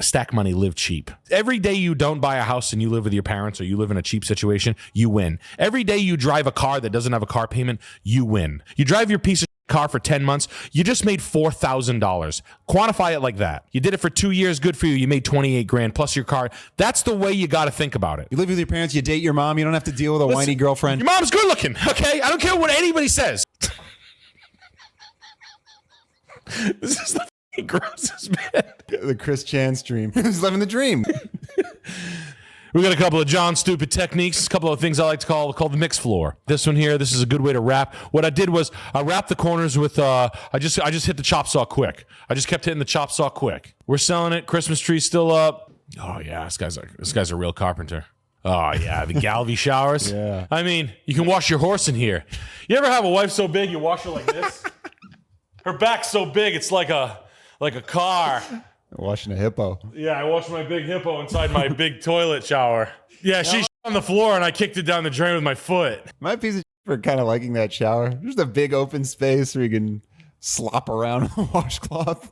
stack money, live cheap. Every day you don't buy a house and you live with your parents or you live in a cheap situation, you win. Every day you drive a car that doesn't have a car payment, you win. You drive your piece of car for 10 months, you just made $4,000. Quantify it like that. You did it for 2 years, good for you. You made 28 grand plus your car. That's the way you got to think about it. You live with your parents, you date your mom, you don't have to deal with a whiny girlfriend. Your mom's good looking, okay? I don't care what anybody says. This is the grossest man. The Chris Chan stream. He's living the dream. We got a couple of John Stupid techniques, a couple of things I like to call the mix floor. This one here, this is a good way to wrap. What I did was I wrapped the corners with I just hit the chop saw quick. I just kept hitting the chop saw quick. We're selling it. Christmas tree's still up. Oh yeah, this guy's a real carpenter. Oh yeah, the 𝐏𝐈𝐒 showers. Yeah. I mean, you can wash your horse in here. You ever have a wife so big you wash her like this? Her back's so big it's like a car. Washing a hippo. Yeah, I washed my big hippo inside my big toilet shower. Yeah, she on the floor and I kicked it down the drain with my foot. My piece of for kind of liking that shower. There's a big open space where you can slop around with a washcloth.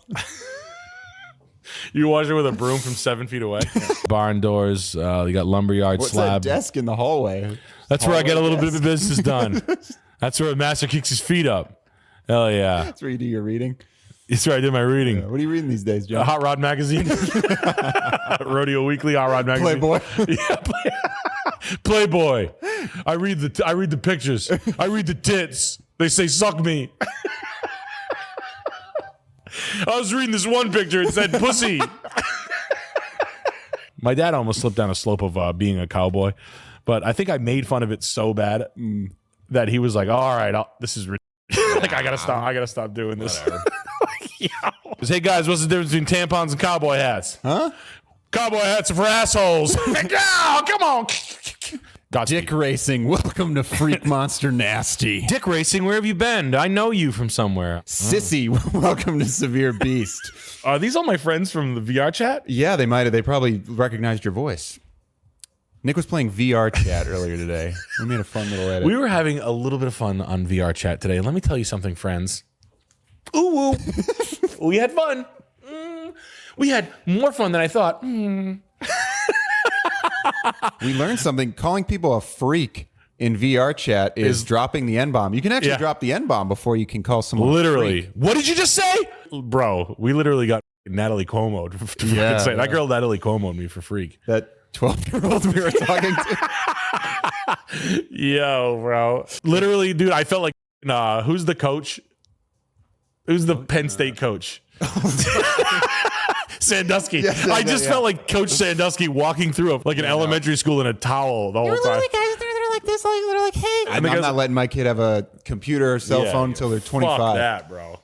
You wash it with a broom from 7 feet away. Barn doors. You got lumberyard slab. What's that desk in the hallway? That's where I get a little bit of business done. That's where the master kicks his feet up. Hell yeah. That's where you do your reading. That's where I did my reading. Yeah, what are you reading these days, John? Hot Rod Magazine. Rodeo Weekly, Hot Rod Magazine. Playboy. Yeah, Playboy. I read the pictures. I read the tits. They say suck me. I was reading this one picture. It said pussy. My dad almost slipped down a slope of being a cowboy, but I think I made fun of it so bad that he was like, "All right, this is like I gotta stop doing this." Hey guys, what's the difference between tampons and cowboy hats? Huh? Cowboy hats are for assholes. Oh, come on. Dick Racing, welcome to Freak Monster Nasty. Dick Racing, where have you been? I know you from somewhere. Sissy, welcome to Severe Beast. Are these all my friends from the VR chat? Yeah, they might have. They probably recognized your voice. Nick was playing VR chat earlier today. We made a fun little edit. We were having a little bit of fun on VR chat today. Let me tell you something, friends. Ooh, woo. We had fun. We had more fun than I thought. We learned something. Calling people a freak in VR chat is dropping the N-bomb. You can actually drop the N-bomb before you can call someone literally. a freak. What did you just say? Bro, we literally got Natalie Cuomo to Yeah, say. yeah. That girl Natalie Cuomo'd me for freak. That 12-year-old we were talking to. Yo, bro. Literally, dude, I felt like, who's the coach? Who's the Penn State coach? Sandusky. Yes, I just felt like Coach Sandusky walking through an elementary school in a towel the whole time. They're like this. They're like, hey. I'm not letting my kid have a computer or cell phone until they're 25. Fuck that, bro.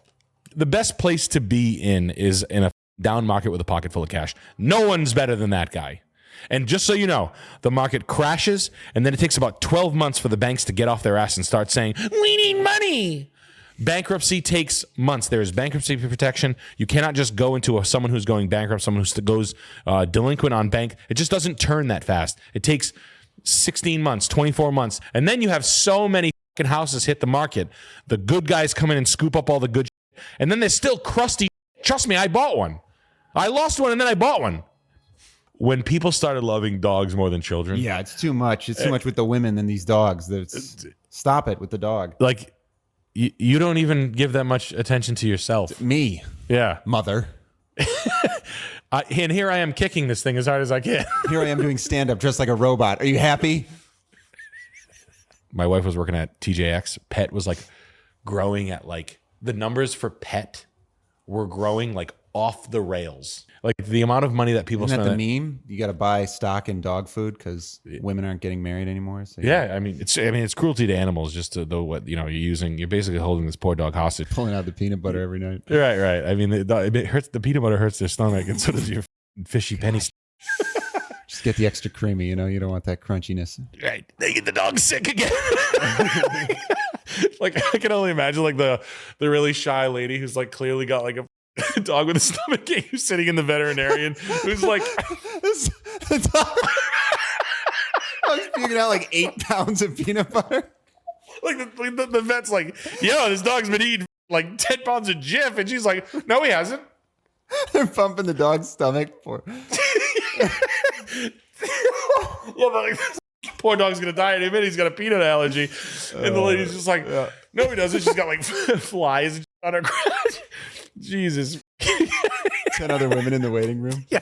The best place to be in is in a down market with a pocket full of cash. No one's better than that guy. And just so you know, the market crashes, and then it takes about 12 months for the banks to get off their ass and start saying, we need money. Bankruptcy takes months. There is bankruptcy protection. You cannot just go into someone who's going bankrupt, someone who goes delinquent on bank. It just doesn't turn that fast. It takes 16 months, 24 months. And then you have so many fucking houses hit the market. The good guys come in and scoop up all the good shit. And then there's still crusty shit. Trust me, I bought one. I lost one and then I bought one. When people started loving dogs more than children. Yeah, it's too much. It's too much with the women than these dogs. Stop it with the dog. Like, you don't even give that much attention to yourself. Me. Yeah. Mother. And here I am kicking this thing as hard as I can. Here I am doing stand-up just like a robot. Are you happy? My wife was working at TJX. Pet was like growing at the numbers for pet were growing like off the rails. Like the amount of money that people Isn't spend. that the meme? You got to buy stock in dog food because women aren't getting married anymore. So yeah, I mean it's cruelty to animals. Just to know what you're using. You're basically holding this poor dog hostage, pulling out the peanut butter every night. Right. I mean, it hurts. The peanut butter hurts their stomach, and so does your fishy penny. Just get the extra creamy. You don't want that crunchiness. Right, they get the dog sick again. Like I can only imagine the really shy lady who's clearly got a dog with a stomach ache who's sitting in the veterinarian who's like the dog I was puking out 8 pounds of peanut butter. The vet's like, yo, this dog's been eating 10 pounds of Jif, and she's like, no, he hasn't. They're pumping the dog's stomach for. Yeah, but like, poor dog's gonna die in a minute. He's got a peanut allergy, and the lady's just like, no, he doesn't. She's got like flies on her crotch. Jesus. 10 other women in the waiting room. Yeah.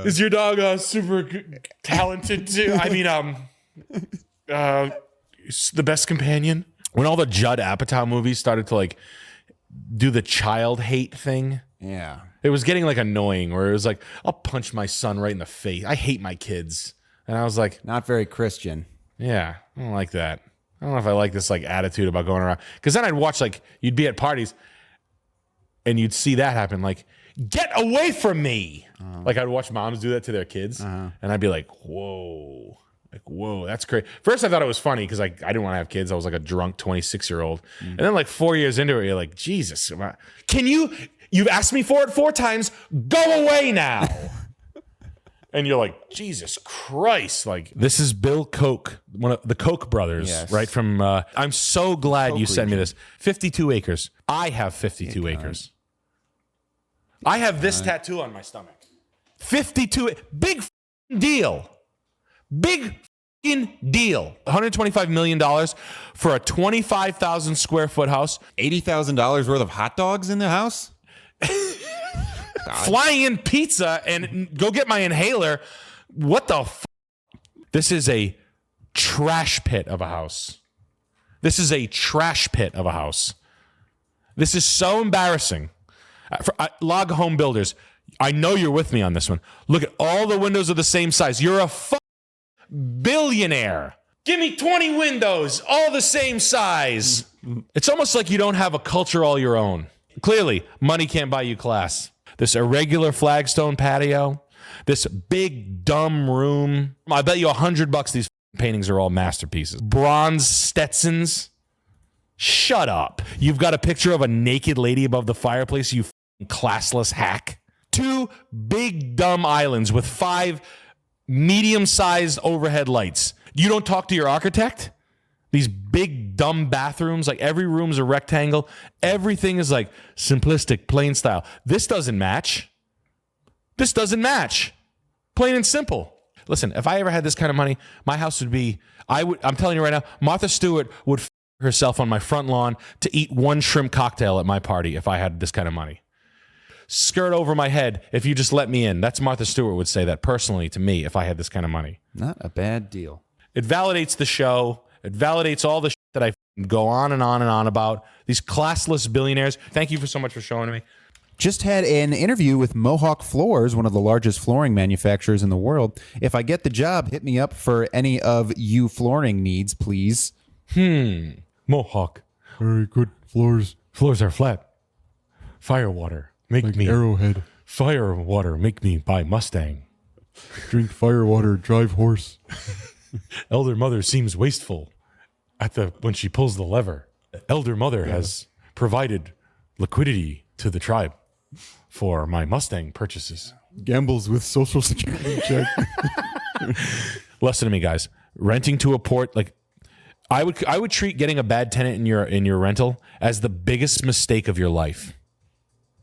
Is your dog super talented too? I mean, the best companion. When all the Judd Apatow movies started to like do the child hate thing. Yeah. It was getting like annoying where it was like, I'll punch my son right in the face. I hate my kids. And I was like, not very Christian. Yeah, I don't like that. I don't know if I like this like attitude about going around. Because then I'd watch like, you'd be at parties and you'd see that happen. Like, get away from me. Like I'd watch moms do that to their kids. And I'd be like, whoa. Like, whoa, that's crazy. First, I thought it was funny because I didn't want to have kids. I was like a drunk 26-year-old. And then like 4 years into it, you're like, Jesus, you've asked me for it 4 times. Go away now. And you're like, Jesus Christ. Like, this is Bill Koch, one of the Koch brothers, yes. right? From, I'm so glad you sent me this. 52 acres. I have 52 acres. I have this tattoo on my stomach. 52. Big deal. Big deal. $125 million for a 25,000 square foot house. $80,000 worth of hot dogs in the house? Flying in pizza and go get my inhaler. What the f? This is a trash pit of a house. This is a trash pit of a house. This is so embarrassing. Log Home Builders, I know you're with me on this one. Look at all the windows are the same size. You're a billionaire. Give me 20 windows, all the same size. It's almost like you don't have a culture all your own. Clearly, money can't buy you class. This irregular flagstone patio, this big dumb room. I bet you $100 these paintings are all masterpieces. Bronze Stetsons. Shut up. You've got a picture of a naked lady above the fireplace, you classless hack. 2 big dumb islands with 5 medium-sized overhead lights. You don't talk to your architect? These big dumb bathrooms, like every room's a rectangle. Everything is like simplistic, plain style. This doesn't match. This doesn't match. Plain and simple. Listen, if I ever had this kind of money, my house would be, I'm telling you right now, Martha Stewart would herself on my front lawn to eat 1 shrimp cocktail at my party if I had this kind of money. Skirt over my head if you just let me in. That's Martha Stewart would say that personally to me if I had this kind of money. Not a bad deal. It validates the show. It validates all the shit that I go on and on and on about. These classless billionaires. Thank you so much for showing me. Just had an interview with Mohawk Floors, one of the largest flooring manufacturers in the world. If I get the job, hit me up for any of you flooring needs, please. Mohawk. Very good floors. Floors are flat. Fire water. Make Like me. Arrowhead. Fire water. Make me buy Mustang. Drink fire water. Drive horse. Elder mother seems wasteful when she pulls the lever. Elder mother has provided liquidity to the tribe for my Mustang purchases. Gambles with social security check. Listen to me, guys. Renting to a port, like I would treat getting a bad tenant in your rental as the biggest mistake of your life.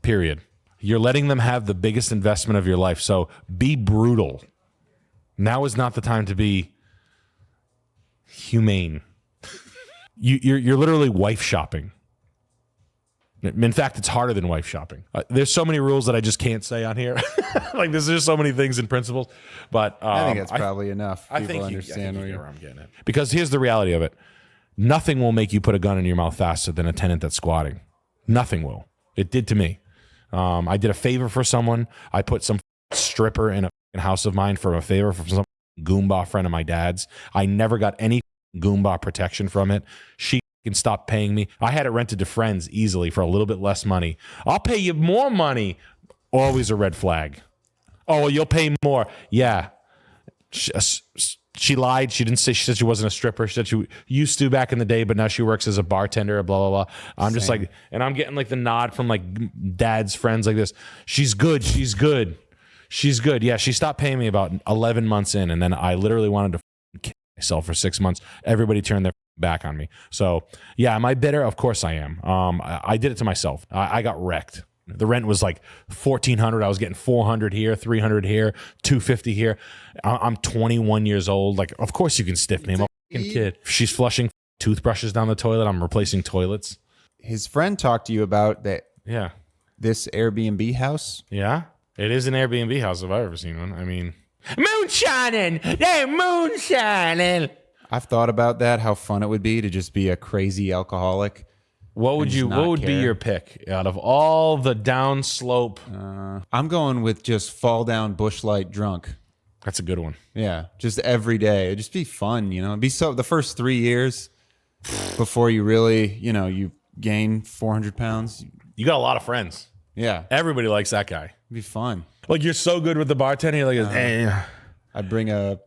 Period. You're letting them have the biggest investment of your life. So be brutal. Now is not the time to be humane. You're literally wife shopping. In fact, it's harder than wife shopping. There's so many rules that I just can't say on here. Like there's just so many things and principles. But I think that's probably enough. People understand where I'm getting at. Because here's the reality of it. Nothing will make you put a gun in your mouth faster than a tenant that's squatting. Nothing will. It did to me. I did a favor for someone. I put some stripper in a house of mine for a favor for some Goomba friend of my dad's. I never got any Goomba protection from it. She can stop paying me. I had it rented to friends easily for a little bit less money. I'll pay you more money. Always a red flag. Oh, well, you'll pay more. Yeah. She lied. She didn't say, she said she wasn't a stripper. She said she used to back in the day, but now she works as a bartender, blah, blah, blah. I'm just like, and I'm getting like the nod from like dad's friends like this. She's good. She's good. She's good. Yeah, she stopped paying me about 11 months in, and then I literally wanted to kill myself for 6 months. Everybody turned their back on me. So, yeah, am I bitter? Of course I am. I did it to myself. I got wrecked. The rent was like $1,400. I was getting $400 here, $300 here, $250 here. I'm 21 years old. Like, of course you can stiff me. I'm a fucking kid. She's flushing toothbrushes down the toilet. I'm replacing toilets. His friend talked to you about that. Yeah. This Airbnb house. Yeah. It is an Airbnb house if I've ever seen one. I mean, moonshining. Yeah, moonshining. I've thought about that, how fun it would be to just be a crazy alcoholic. What would be your pick out of all the downslope? I'm going with just fall down Busch Light drunk. That's a good one. Yeah, just every day. It'd just be fun, you know. It'd be so the first 3 years before you really, you know, you gain 400 pounds. You got a lot of friends. Yeah, Everybody likes that guy. it'd be fun. Like, you're so good with the bartender. You're like, I'd bring a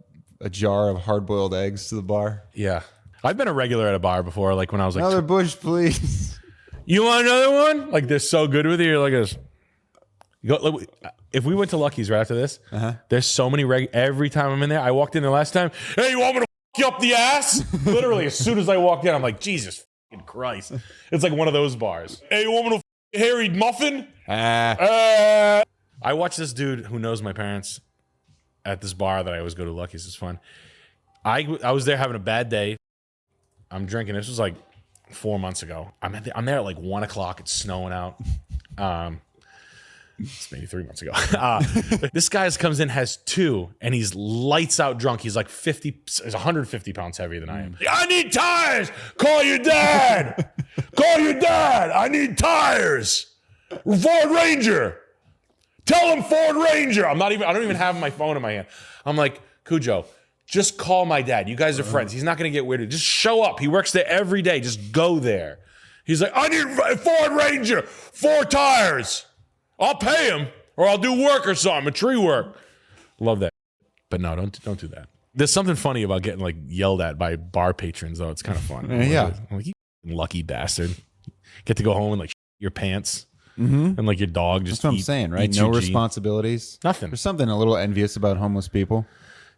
jar of hard-boiled eggs to the bar. yeah. I've been a regular at a bar before, like when I was like, Another Busch, please. you want another one? Like, they're so good with you. You're like this. You go, like, if we went to Lucky's right after this, there's so many every time I'm in there. I walked in the last time. Hey, you want me to f you up the ass? Literally, as soon as I walked in, I'm like, Jesus fucking Christ. It's like one of those bars. Hey, you want me to f Harry muffin? I watched this dude who knows my parents at this bar that I always go to Lucky's. It's fun. I was there having a bad day. I'm drinking. This was like 4 months ago. I'm there at like 1 o'clock. It's snowing out. It's maybe 3 months ago. This guy comes in, has two, and he's lights out drunk. He's like 150 pounds heavier than I am. I need tires. Call your dad. Call your dad. I need tires. Ford Ranger. Tell him Ford Ranger. I don't even have my phone in my hand. I'm like, Cujo, just call my dad. You guys are friends. He's not going to get weirded. Just show up. He works there every day. Just go there. He's like, I need Ford Ranger, 4 tires. I'll pay him, or I'll do work or something, tree work. Love that. But no, don't do that. There's something funny about getting like yelled at by bar patrons, though. It's kind of fun. Yeah. I'm like, you lucky bastard. Get to go home and like your pants. And like your dog just That's what I'm saying, right? No responsibilities. Nothing. There's something a little envious about homeless people.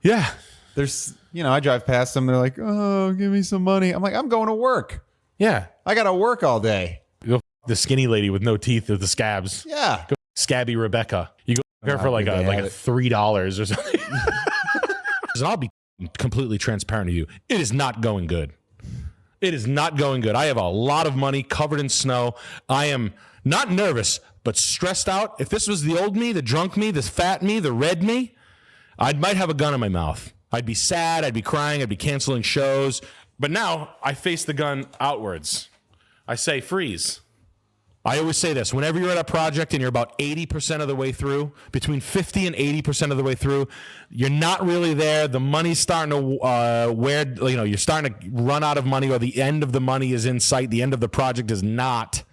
Yeah. There's, you know, I drive past them. They're like, oh, give me some money. I'm like, I'm going to work. Yeah. I got to work all day. You go the skinny lady with no teeth with the scabs. Yeah. Go Scabby Rebecca. You go her for like a $3 or something. And I'll be completely transparent to you. It is not going good. It is not going good. I have a lot of money covered in snow. I am not nervous, but stressed out. If this was the old me, the drunk me, the fat me, the red me, I might have a gun in my mouth. I'd be sad. I'd be crying. I'd be canceling shows. But now I face the gun outwards. I say, freeze. I always say this. Whenever you're at a project and you're about 80% of the way through, between 50 and 80% of the way through, you're not really there. The money's starting to you're starting to run out of money, or the end of the money is in sight. The end of the project is not.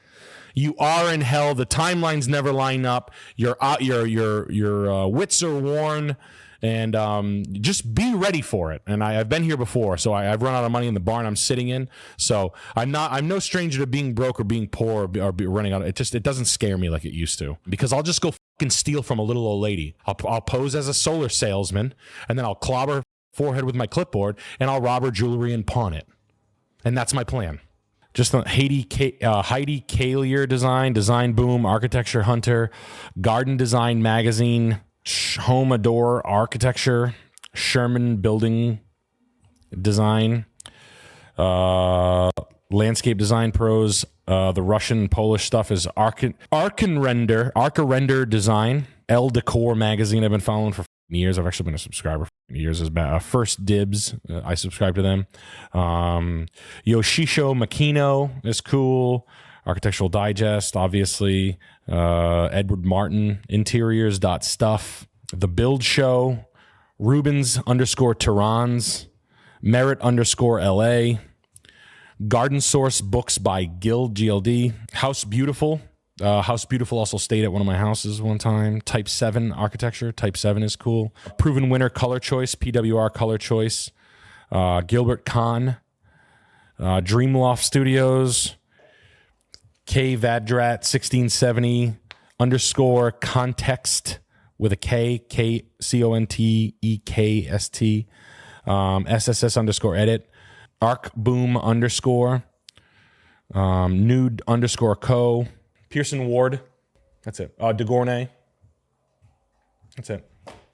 You are in hell. The timelines never line up. Your wits are worn. And just be ready for it. And I've been here before, so I've run out of money in the barn I'm sitting in. So I'm no stranger to being broke or being poor or be running out. It doesn't scare me like it used to, because I'll just go fucking steal from a little old lady. I'll pose as a solar salesman, and then I'll clobber her forehead with my clipboard, and I'll rob her jewelry and pawn it. And that's my plan. Just Heidi Kalier Design Boom, Architecture Hunter, Garden Design Magazine, Home Adore Architecture, Sherman Building Design, Landscape Design Pros. The Russian and Polish stuff is Archirender Design, Elle Decor Magazine. I've been following for years. I've actually been a subscriber for years. As First Dibs, I subscribe to them. Yoshito Makino is cool. Architectural Digest, obviously. Edward Martin, Interiors.stuff. The Build Show. Rubens _Terrans. Merit_LA. Garden Source Books by GLD. House Beautiful. House Beautiful also stayed at one of my houses one time. Type 7 architecture. Type 7 is cool. Proven Winner Color Choice. PWR Color Choice. Gilbert Kahn. Dreamloft Studios. K Vadrat 1670 _context with a K, KCONTEKST, SSS_edit, arcboom _, nude _co, Pearson Ward, That's it. De Gournay. That's it.